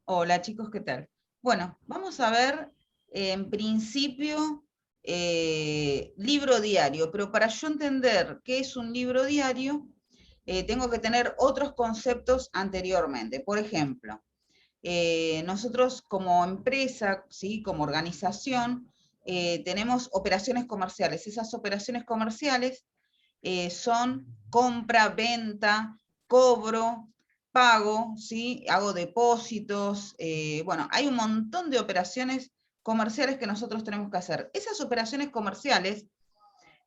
Hola chicos, ¿qué tal? Bueno, vamos a ver en principio libro diario, pero para yo entender qué es un libro diario, tengo que tener otros conceptos anteriormente. Por ejemplo, nosotros como empresa, ¿sí? Como organización, tenemos operaciones comerciales. Esas operaciones comerciales son compra, venta, cobro, pago, ¿sí? Hago depósitos, bueno, hay un montón de operaciones comerciales que nosotros tenemos que hacer. Esas operaciones comerciales,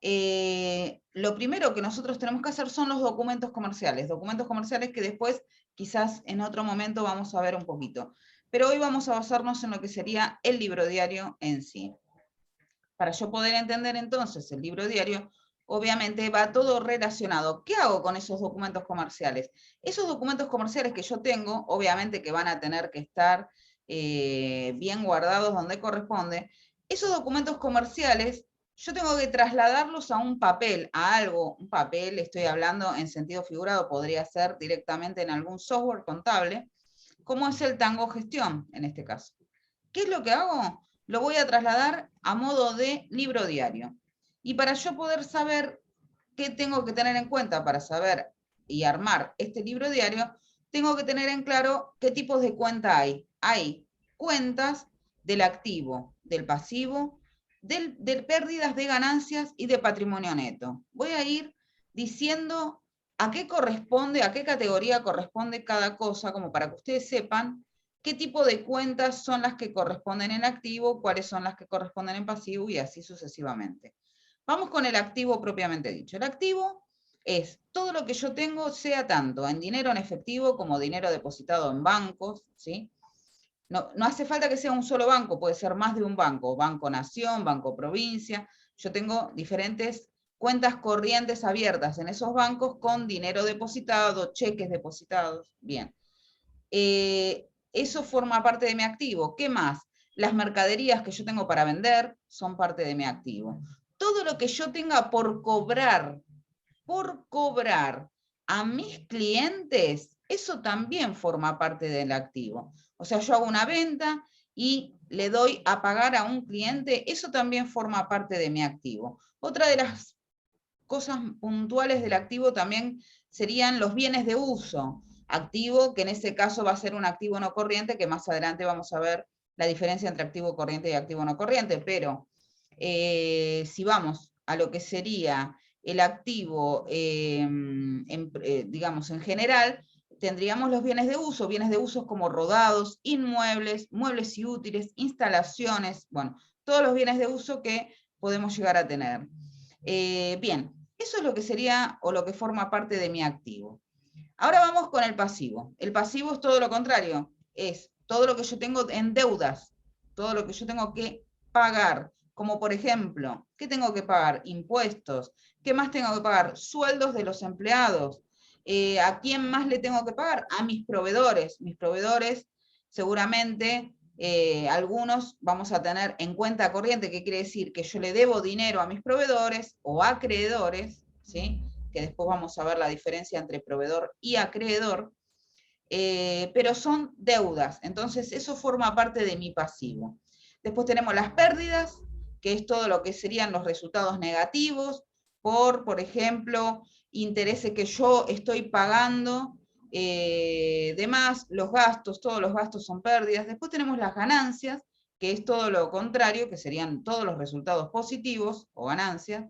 lo primero que nosotros tenemos que hacer son los documentos comerciales que después quizás en otro momento vamos a ver un poquito. Pero hoy vamos a basarnos en lo que sería el libro diario en sí. Para yo poder entender entonces el libro diario, obviamente va todo relacionado. ¿Qué hago con esos documentos comerciales? Esos documentos comerciales que yo tengo, obviamente que van a tener que estar bien guardados donde corresponde. Esos documentos comerciales yo tengo que trasladarlos a un papel, a algo, un papel, estoy hablando en sentido figurado, podría ser directamente en algún software contable, como es el Tango Gestión en este caso. ¿Qué es lo que hago? Lo voy a trasladar a modo de libro diario. Y para yo poder saber qué tengo que tener en cuenta para saber y armar este libro diario, tengo que tener en claro qué tipos de cuenta hay. Hay cuentas del activo, del pasivo, de pérdidas, de ganancias y de patrimonio neto. Voy a ir diciendo a qué corresponde, a qué categoría corresponde cada cosa, como para que ustedes sepan qué tipo de cuentas son las que corresponden en activo, cuáles son las que corresponden en pasivo y así sucesivamente. Vamos con el activo propiamente dicho. El activo es todo lo que yo tengo, sea tanto en dinero en efectivo como dinero depositado en bancos, ¿sí? No hace falta que sea un solo banco, puede ser más de un banco, Banco Nación, Banco Provincia. Yo tengo diferentes cuentas corrientes abiertas en esos bancos con dinero depositado, cheques depositados. Bien. Eso forma parte de mi activo. ¿Qué más? Las mercaderías que yo tengo para vender son parte de mi activo. Todo lo que yo tenga por cobrar a mis clientes, eso también forma parte del activo. O sea, yo hago una venta y le doy a pagar a un cliente, eso también forma parte de mi activo. Otra de las cosas puntuales del activo también serían los bienes de uso. Activo, que en ese caso va a ser un activo no corriente, que más adelante vamos a ver la diferencia entre activo corriente y activo no corriente, pero si vamos a lo que sería el activo, digamos, en general, tendríamos los bienes de uso como rodados, inmuebles, muebles y útiles, instalaciones, bueno, todos los bienes de uso que podemos llegar a tener. Bien, eso es lo que sería o lo que forma parte de mi activo. Ahora vamos con el pasivo. El pasivo es todo lo contrario, es todo lo que yo tengo en deudas, todo lo que yo tengo que pagar, como por ejemplo, ¿qué tengo que pagar? Impuestos. ¿Qué más tengo que pagar? Sueldos de los empleados. ¿A quién más le tengo que pagar? A mis proveedores. Mis proveedores seguramente algunos vamos a tener en cuenta corriente, que quiere decir que yo le debo dinero a mis proveedores o acreedores, ¿sí? Que después vamos a ver la diferencia entre proveedor y acreedor, pero son deudas, entonces eso forma parte de mi pasivo. Después tenemos las pérdidas, que es todo lo que serían los resultados negativos, por ejemplo, intereses que yo estoy pagando, de más, los gastos, todos los gastos son pérdidas. Después tenemos las ganancias, que es todo lo contrario, que serían todos los resultados positivos o ganancias,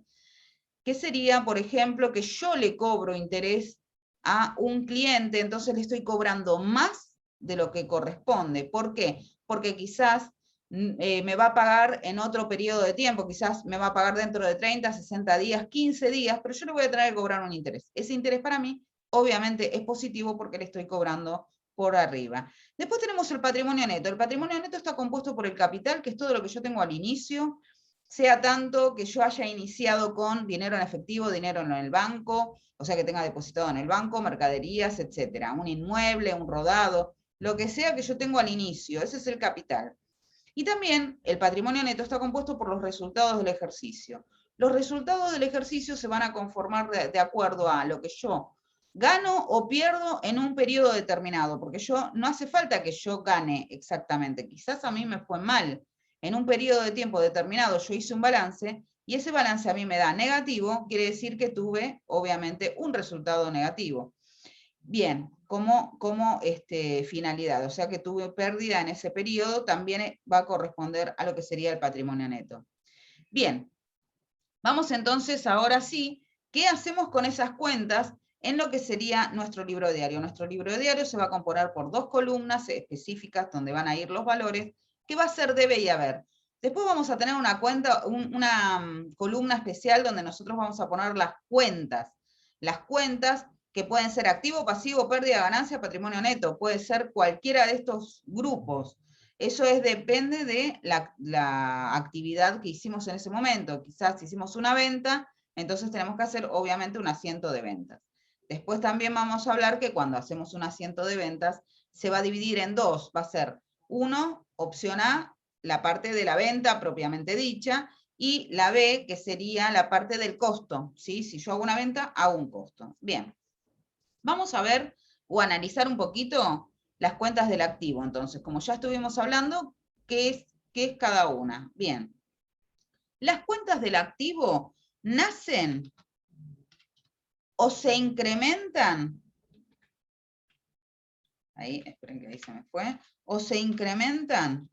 que sería, por ejemplo, que yo le cobro interés a un cliente, entonces le estoy cobrando más de lo que corresponde. ¿Por qué? Porque quizás me va a pagar en otro periodo de tiempo, quizás me va a pagar dentro de 30, 60 días, 15 días, pero yo le voy a tener que cobrar un interés. Ese interés para mí, obviamente, es positivo porque le estoy cobrando por arriba. Después tenemos el patrimonio neto. El patrimonio neto está compuesto por el capital, que es todo lo que yo tengo al inicio, sea tanto que yo haya iniciado con dinero en efectivo, dinero en el banco, o sea que tenga depositado en el banco, mercaderías, etcétera, un inmueble, un rodado, lo que sea que yo tengo al inicio, ese es el capital. Y también el patrimonio neto está compuesto por los resultados del ejercicio. Los resultados del ejercicio se van a conformar de acuerdo a lo que yo ¿Gano o pierdo en un periodo determinado? Porque no hace falta que yo gane exactamente. Quizás a mí me fue mal. En un periodo de tiempo determinado yo hice un balance y ese balance a mí me da negativo, quiere decir que tuve, obviamente, un resultado negativo. Bien, como finalidad, o sea que tuve pérdida en ese periodo, también va a corresponder a lo que sería el patrimonio neto. Bien, vamos entonces ahora sí, ¿qué hacemos con esas cuentas en lo que sería nuestro libro diario? Nuestro libro diario se va a componer por 2 columnas específicas donde van a ir los valores, que va a ser debe y haber. Después vamos a tener una columna especial donde nosotros vamos a poner las cuentas que pueden ser activo, pasivo, pérdida, ganancia, patrimonio neto, puede ser cualquiera de estos grupos. Eso depende de la actividad que hicimos en ese momento. Quizás hicimos una venta, entonces tenemos que hacer obviamente un asiento de ventas. Después también vamos a hablar que cuando hacemos un asiento de ventas, se va a dividir en dos. Va a ser uno, opción A, la parte de la venta propiamente dicha, y la B, que sería la parte del costo, ¿sí? Si yo hago una venta, hago un costo. Bien, vamos a ver o analizar un poquito las cuentas del activo. Entonces, como ya estuvimos hablando, ¿qué es cada una? Bien, las cuentas del activo nacen o se incrementan. Ahí, esperen que ahí se me fue. O se incrementan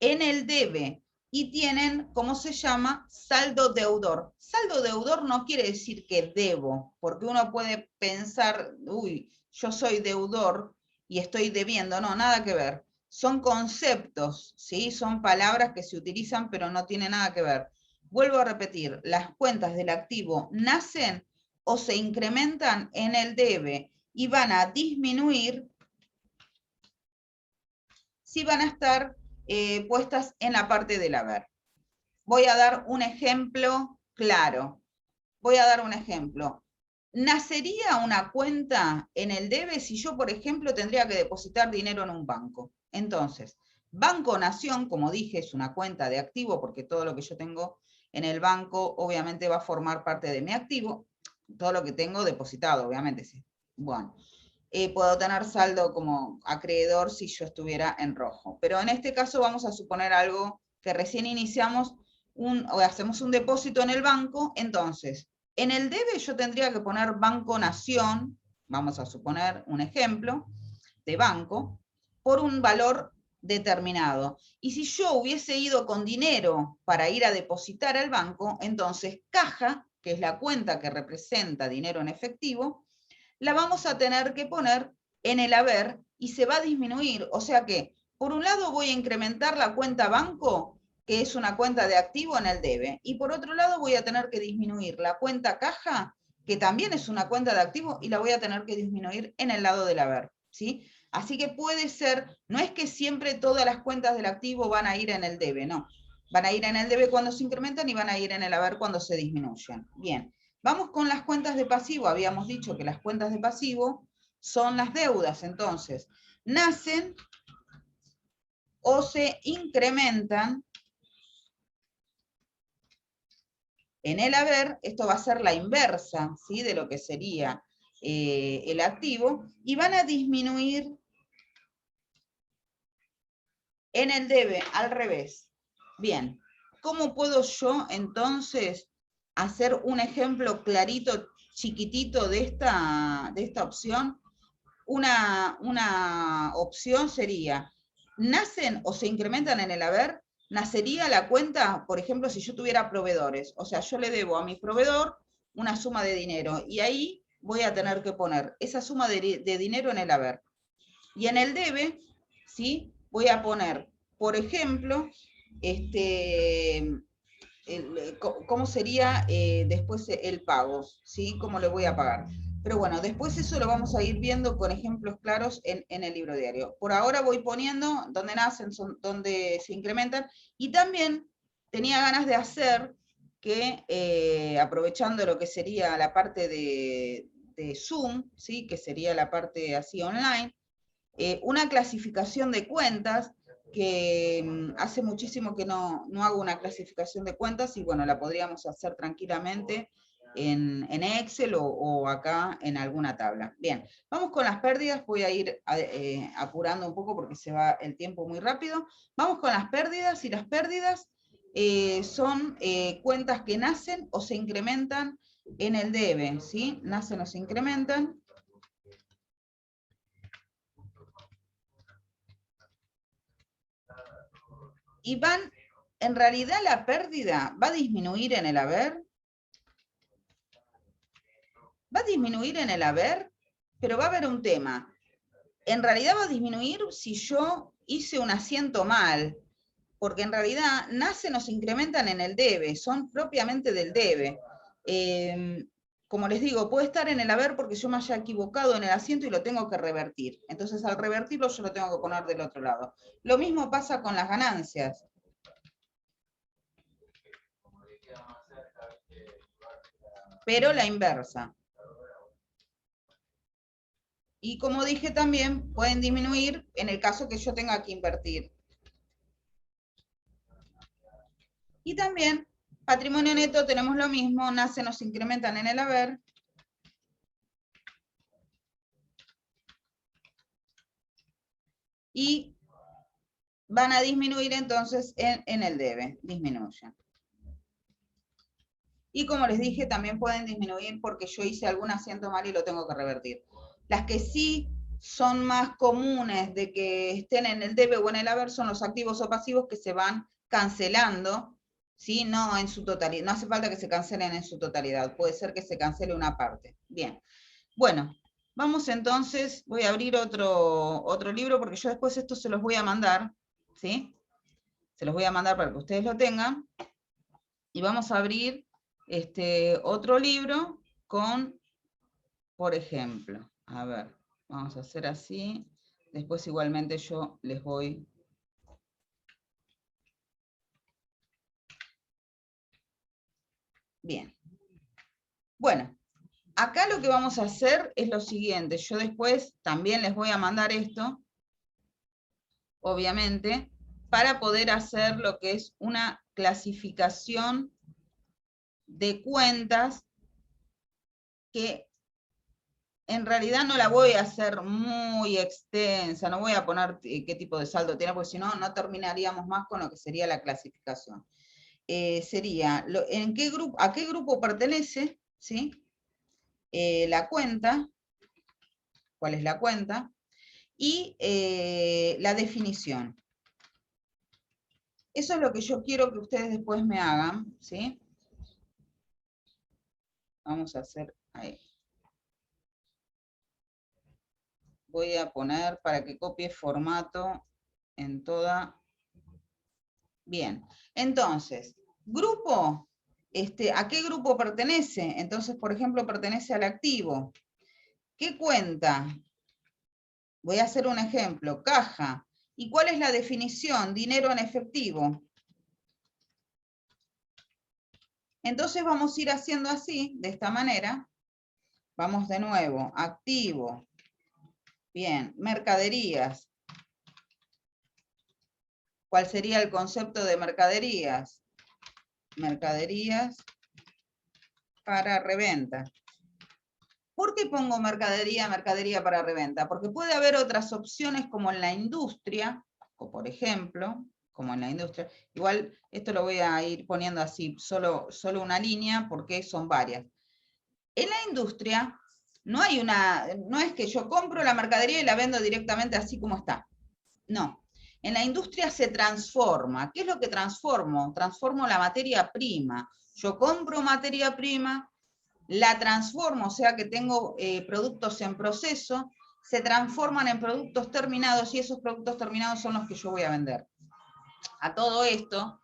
en el debe y tienen, ¿cómo se llama? Saldo deudor. Saldo deudor no quiere decir que debo, porque uno puede pensar, uy, yo soy deudor y estoy debiendo. No, nada que ver. Son conceptos, ¿sí? Son palabras que se utilizan, pero no tiene nada que ver. Vuelvo a repetir, las cuentas del activo nacen o se incrementan en el debe y van a disminuir si van a estar puestas en la parte del haber. Voy a dar un ejemplo claro. Voy a dar un ejemplo. ¿Nacería una cuenta en el debe si yo, por ejemplo, tendría que depositar dinero en un banco? Entonces, Banco Nación, como dije, es una cuenta de activo porque todo lo que yo tengo en el banco obviamente va a formar parte de mi activo, todo lo que tengo depositado, obviamente. Sí. Bueno, puedo tener saldo como acreedor si yo estuviera en rojo. Pero en este caso vamos a suponer algo que recién iniciamos, o hacemos un depósito en el banco, entonces, en el debe yo tendría que poner Banco Nación, vamos a suponer un ejemplo de banco, por un valor determinado. Y si yo hubiese ido con dinero para ir a depositar al banco, entonces caja, que es la cuenta que representa dinero en efectivo, la vamos a tener que poner en el haber y se va a disminuir. O sea que, por un lado voy a incrementar la cuenta banco, que es una cuenta de activo en el debe, y por otro lado voy a tener que disminuir la cuenta caja, que también es una cuenta de activo, y la voy a tener que disminuir en el lado del haber, ¿sí? Así que puede ser, no es que siempre todas las cuentas del activo van a ir en el debe, no. Van a ir en el debe cuando se incrementan y van a ir en el haber cuando se disminuyen. Bien. Vamos con las cuentas de pasivo. Habíamos dicho que las cuentas de pasivo son las deudas. Entonces, nacen o se incrementan en el haber. Esto va a ser la inversa, ¿sí?, de lo que sería el activo. Y van a disminuir en el debe, al revés. Bien, ¿cómo puedo yo entonces hacer un ejemplo clarito, chiquitito de esta opción? Una opción sería, ¿nacen o se incrementan en el haber? Nacería la cuenta, por ejemplo, si yo tuviera proveedores. O sea, yo le debo a mi proveedor una suma de dinero y ahí voy a tener que poner esa suma de dinero en el haber. Y en el debe, ¿sí?, voy a poner, por ejemplo, cómo sería después el pago, ¿sí? ¿Cómo le voy a pagar? Pero bueno, después eso lo vamos a ir viendo con ejemplos claros en el libro diario. Por ahora voy poniendo dónde nacen, dónde se incrementan, y también tenía ganas de hacer que, aprovechando lo que sería la parte de Zoom, ¿sí?, que sería la parte así online, una clasificación de cuentas, que hace muchísimo que no hago una clasificación de cuentas y bueno, la podríamos hacer tranquilamente en Excel o acá en alguna tabla. Bien, vamos con las pérdidas, voy a ir apurando un poco porque se va el tiempo muy rápido. Vamos con las pérdidas, y las pérdidas son cuentas que nacen o se incrementan en el debe, ¿sí? Nacen o se incrementan. Y van, en realidad la pérdida va a disminuir en el haber. Va a disminuir en el haber, pero va a haber un tema. En realidad va a disminuir si yo hice un asiento mal, porque en realidad nacen o se incrementan en el debe, son propiamente del debe. Como les digo, puede estar en el haber porque yo me haya equivocado en el asiento y lo tengo que revertir. Entonces al revertirlo yo lo tengo que poner del otro lado. Lo mismo pasa con las ganancias. Pero la inversa. Y como dije también, pueden disminuir en el caso que yo tenga que invertir. Y también, patrimonio neto, tenemos lo mismo, nacen o se incrementan en el haber. Y van a disminuir entonces en el debe, disminuyen. Y como les dije, también pueden disminuir porque yo hice algún asiento mal y lo tengo que revertir. Las que sí son más comunes de que estén en el debe o en el haber son los activos o pasivos que se van cancelando, ¿sí? No en su totalidad, no hace falta que se cancelen en su totalidad, puede ser que se cancele una parte. Bien, bueno, vamos entonces, voy a abrir otro libro porque yo después esto se los voy a mandar, ¿sí? Se los voy a mandar para que ustedes lo tengan. Y vamos a abrir otro libro con, por ejemplo, a ver, vamos a hacer así, después igualmente yo les voy... Bien. Bueno, acá lo que vamos a hacer es lo siguiente, yo después también les voy a mandar esto, obviamente, para poder hacer lo que es una clasificación de cuentas que en realidad no la voy a hacer muy extensa, no voy a poner qué tipo de saldo tiene, porque si no, no terminaríamos más con lo que sería la clasificación. Sería, ¿a qué grupo pertenece? ¿Sí? La cuenta, ¿cuál es la cuenta? Y la definición. Eso es lo que yo quiero que ustedes después me hagan, ¿sí? Vamos a hacer ahí. Voy a poner para que copie formato en toda. Bien, entonces, grupo, ¿a qué grupo pertenece? Entonces, por ejemplo, pertenece al activo. ¿Qué cuenta? Voy a hacer un ejemplo, caja. ¿Y cuál es la definición? Dinero en efectivo. Entonces vamos a ir haciendo así, de esta manera. Vamos de nuevo, activo. Bien, mercaderías. ¿Cuál sería el concepto de mercaderías? Mercaderías para reventa. ¿Por qué pongo mercadería para reventa? Porque puede haber otras opciones como en la industria, o por ejemplo, como en la industria. Igual esto lo voy a ir poniendo así, solo una línea, porque son varias. En la industria no es que yo compro la mercadería y la vendo directamente así como está. No. En la industria se transforma. ¿Qué es lo que transformo? Transformo la materia prima. Yo compro materia prima, la transformo, o sea que tengo productos en proceso, se transforman en productos terminados y esos productos terminados son los que yo voy a vender. A todo esto,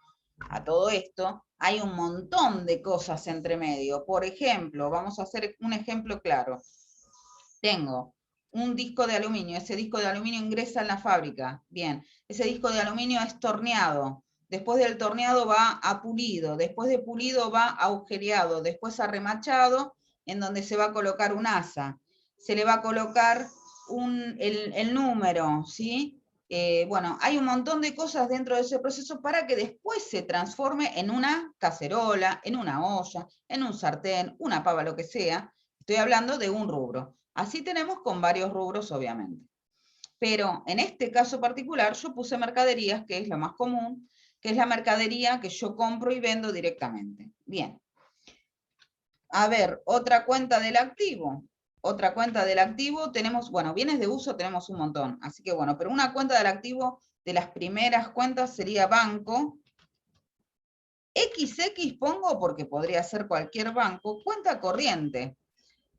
hay un montón de cosas entre medio. Por ejemplo, vamos a hacer un ejemplo claro. Tengo un disco de aluminio, ese disco de aluminio ingresa en la fábrica, bien, ese disco de aluminio es torneado, después del torneado va a pulido, después de pulido va a agujereado, después a remachado, en donde se va a colocar un asa, se le va a colocar el número, ¿sí? Bueno, hay un montón de cosas dentro de ese proceso para que después se transforme en una cacerola, en una olla, en un sartén, una pava, lo que sea. Estoy hablando de un rubro. Así tenemos con varios rubros, obviamente. Pero en este caso particular yo puse mercaderías, que es lo más común, que es la mercadería que yo compro y vendo directamente. Bien. A ver, otra cuenta del activo. Otra cuenta del activo tenemos, bueno, bienes de uso tenemos un montón. Así que bueno, pero una cuenta del activo de las primeras cuentas sería banco. XX pongo porque podría ser cualquier banco. Cuenta corriente.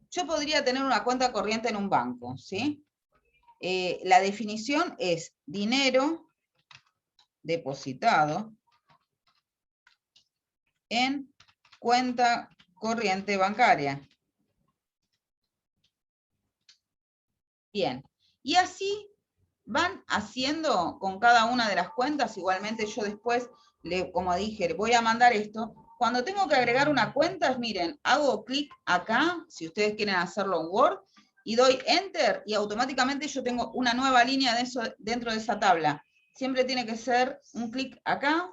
Yo podría tener una cuenta corriente en un banco, ¿sí? La definición es dinero depositado en cuenta corriente bancaria. Bien, y así van haciendo con cada una de las cuentas. Igualmente yo después, como dije, voy a mandar esto. Cuando tengo que agregar una cuenta, miren, hago clic acá, si ustedes quieren hacerlo en Word, y doy Enter, y automáticamente yo tengo una nueva línea de eso dentro de esa tabla. Siempre tiene que ser un clic acá,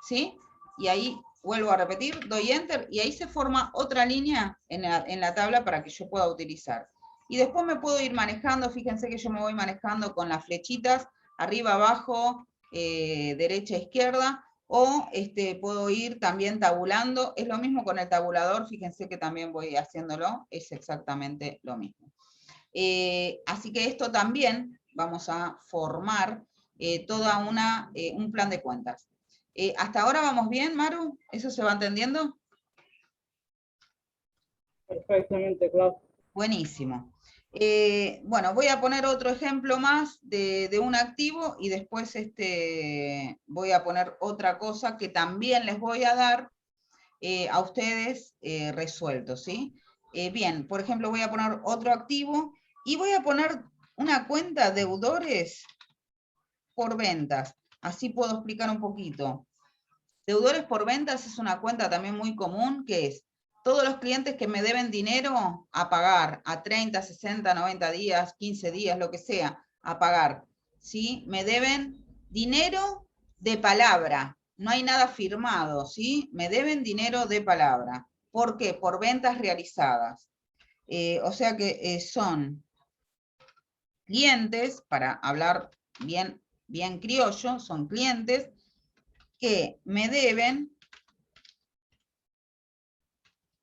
¿sí? Y ahí vuelvo a repetir, doy Enter, y ahí se forma otra línea en la tabla para que yo pueda utilizar. Y después me puedo ir manejando, fíjense que yo me voy manejando con las flechitas, arriba, abajo, derecha, izquierda, o puedo ir también tabulando. Es lo mismo con el tabulador, fíjense que también voy haciéndolo, es exactamente lo mismo. Así que esto también vamos a formar toda un plan de cuentas. ¿Hasta ahora vamos bien, Maru? ¿Eso se va entendiendo? Perfectamente, claro. Buenísimo. Bueno, voy a poner otro ejemplo más de un activo y después voy a poner otra cosa que también les voy a dar a ustedes resuelto, ¿sí? Bien, por ejemplo, voy a poner otro activo y voy a poner una cuenta deudores por ventas. Así puedo explicar un poquito. Deudores por ventas es una cuenta también muy común, que es todos los clientes que me deben dinero a pagar a 30, 60, 90 días, 15 días, lo que sea, a pagar. ¿Sí? Me deben dinero de palabra, no hay nada firmado, ¿sí? Me deben dinero de palabra. ¿Por qué? Por ventas realizadas. O sea que son clientes, para hablar bien, bien criollo, son clientes que me deben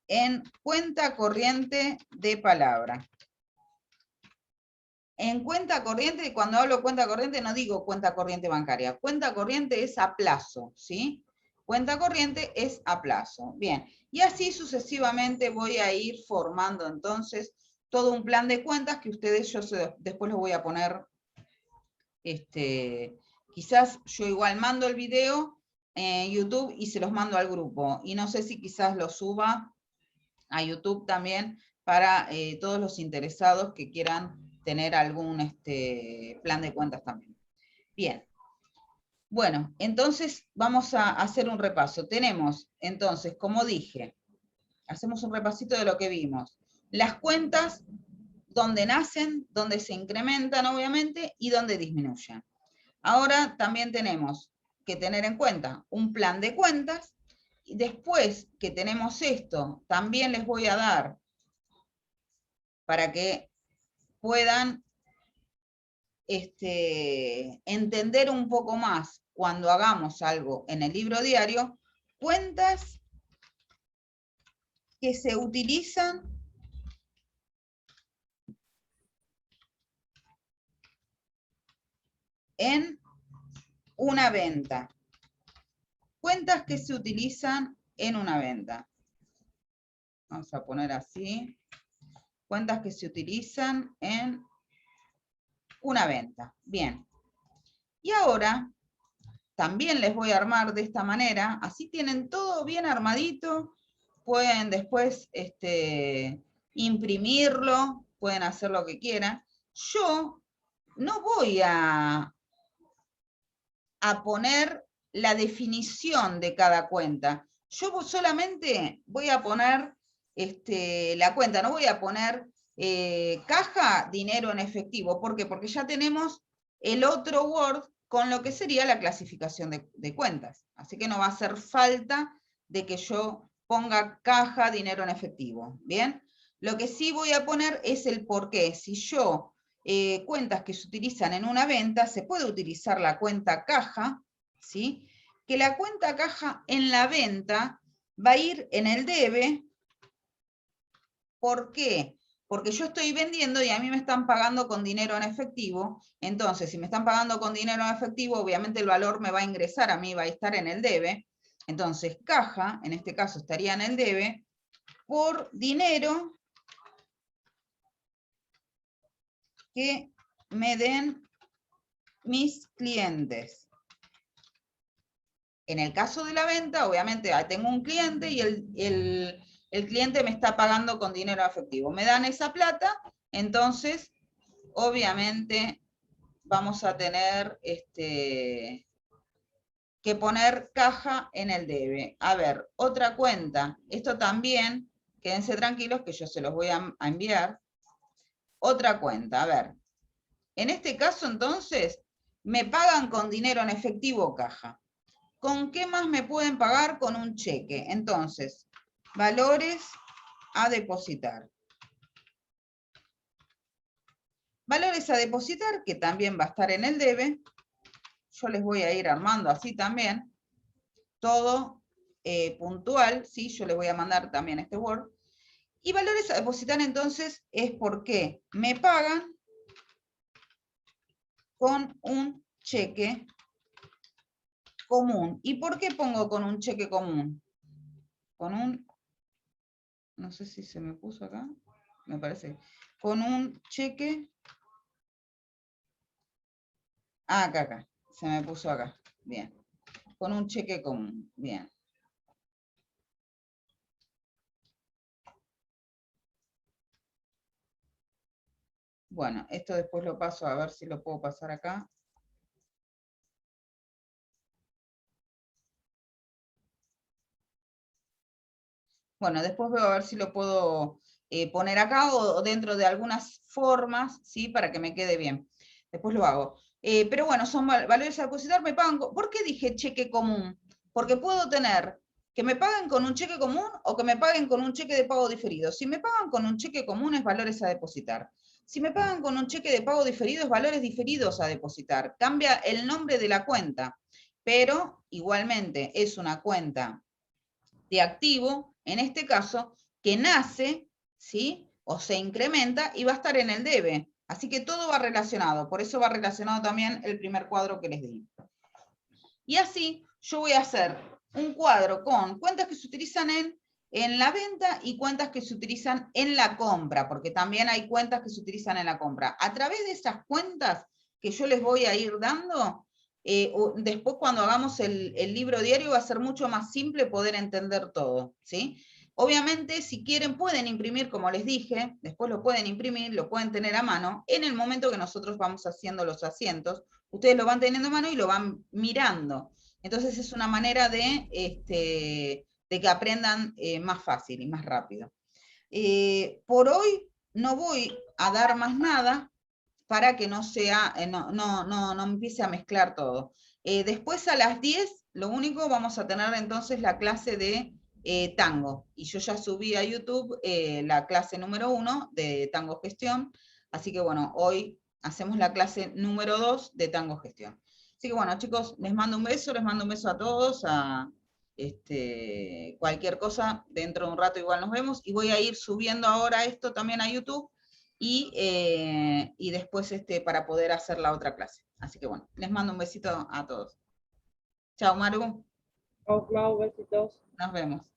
en cuenta corriente de palabra. En cuenta corriente, cuando hablo cuenta corriente, no digo cuenta corriente bancaria. Cuenta corriente es a plazo, ¿sí? Cuenta corriente es a plazo. Bien, y así sucesivamente voy a ir formando entonces todo un plan de cuentas que ustedes, después los voy a poner, quizás yo igual mando el video en YouTube y se los mando al grupo. Y no sé si quizás lo suba a YouTube también para todos los interesados que quieran tener algún plan de cuentas también. Bien. Bueno, entonces vamos a hacer un repaso. Tenemos, entonces, como dije, hacemos un repasito de lo que vimos. Las cuentas, donde nacen, donde se incrementan, obviamente, y donde disminuyen. Ahora también tenemos que tener en cuenta un plan de cuentas. Y después que tenemos esto, también les voy a dar para que puedan entender un poco más cuando hagamos algo en el libro diario, cuentas que se utilizan en una venta. Cuentas que se utilizan en una venta. Vamos a poner así. Cuentas que se utilizan en una venta. Bien. Y ahora también les voy a armar de esta manera. Así tienen todo bien armadito. Pueden después imprimirlo. Pueden hacer lo que quieran. Yo no voy a poner la definición de cada cuenta. Yo solamente voy a poner la cuenta, no voy a poner caja, dinero en efectivo. ¿Por qué? Porque ya tenemos el otro Word con lo que sería la clasificación de cuentas. Así que no va a hacer falta de que yo ponga caja, dinero en efectivo, ¿bien? Lo que sí voy a poner es el por qué. Si yo, cuentas que se utilizan en una venta, se puede utilizar la cuenta caja, ¿sí? Que la cuenta caja en la venta va a ir en el debe. ¿Por qué? Porque yo estoy vendiendo y a mí me están pagando con dinero en efectivo. Entonces, si me están pagando con dinero en efectivo, obviamente el valor me va a ingresar a mí, va a estar en el debe. Entonces, caja, en este caso estaría en el debe, por dinero que me den mis clientes. En el caso de la venta, obviamente tengo un cliente y el cliente me está pagando con dinero efectivo. Me dan esa plata, entonces, obviamente, vamos a tener que poner caja en el debe. A ver, otra cuenta. Esto también, quédense tranquilos que yo se los voy a enviar. Otra cuenta, a ver. En este caso, entonces, me pagan con dinero en efectivo caja. ¿Con qué más me pueden pagar? Con un cheque. Entonces, valores a depositar. Valores a depositar, que también va a estar en el debe. Yo les voy a ir armando así también. Todo puntual, ¿sí? Yo les voy a mandar también este Word. Y valores a depositar entonces es porque me pagan con un cheque común. ¿Y por qué pongo con un cheque común? Con un, no sé si se me puso acá, me parece, con un cheque, acá, se me puso acá, bien, con un cheque común, bien. Bueno, esto después lo paso a ver si lo puedo pasar acá. Bueno, después veo a ver si lo puedo poner acá o dentro de algunas formas, ¿sí? Para que me quede bien. Después lo hago. Pero bueno, son valores a depositar, me pagan. ¿Por qué dije cheque común? Porque puedo tener que me paguen con un cheque común o que me paguen con un cheque de pago diferido. Si me pagan con un cheque común es valores a depositar. Si me pagan con un cheque de pago diferido es valores diferidos a depositar. Cambia el nombre de la cuenta, pero igualmente es una cuenta de activo, en este caso, que nace, ¿sí? O se incrementa y va a estar en el debe. Así que todo va relacionado, por eso va relacionado también el primer cuadro que les di. Y así yo voy a hacer un cuadro con cuentas que se utilizan en la venta y cuentas que se utilizan en la compra, porque también hay cuentas que se utilizan en la compra. A través de esas cuentas que yo les voy a ir dando, después cuando hagamos el libro diario va a ser mucho más simple poder entender todo, ¿sí? Obviamente, si quieren, pueden imprimir, como les dije, después lo pueden imprimir, lo pueden tener a mano, en el momento que nosotros vamos haciendo los asientos, ustedes lo van teniendo a mano y lo van mirando. Entonces es una manera de que aprendan más fácil y más rápido. Por hoy no voy a dar más nada para que no sea, no empiece a mezclar todo. Después a las 10, lo único, vamos a tener entonces la clase de tango. Y yo ya subí a YouTube la clase número 1 de tango gestión. Así que bueno, hoy hacemos la clase número 2 de tango gestión. Así que bueno, chicos, les mando un beso a todos, cualquier cosa, dentro de un rato igual nos vemos, y voy a ir subiendo ahora esto también a YouTube, y después para poder hacer la otra clase. Así que bueno, les mando un besito a todos. Chao, Maru. Chao, Clau, besitos. Nos vemos.